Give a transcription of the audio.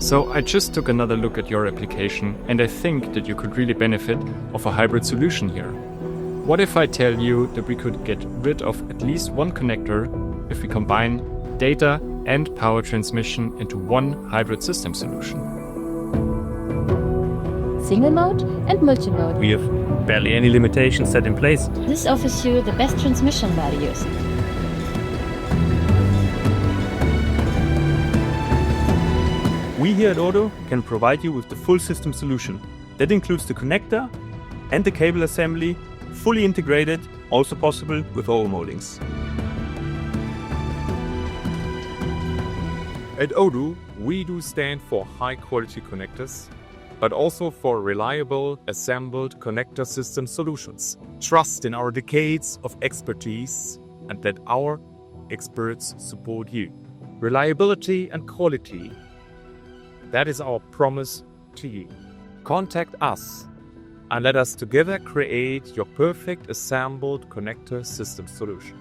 So I just took another look at your application and I think that you could really benefit of a hybrid solution here. What if I tell you that we could get rid of at least one connector if we combine data and power transmission into one hybrid system solution? Single mode and multi-mode. We have barely any limitations set in place. This offers you the best transmission values. We here at ODU can provide you with the full system solution. That includes the connector and the cable assembly, fully integrated, also possible with our moldings. At ODU, we do stand for high-quality connectors, but also for reliable, assembled connector system solutions. Trust in our decades of expertise and that our experts support you. Reliability and quality, that is our promise to you. Contact us and let us together create your perfect assembled connector system solution.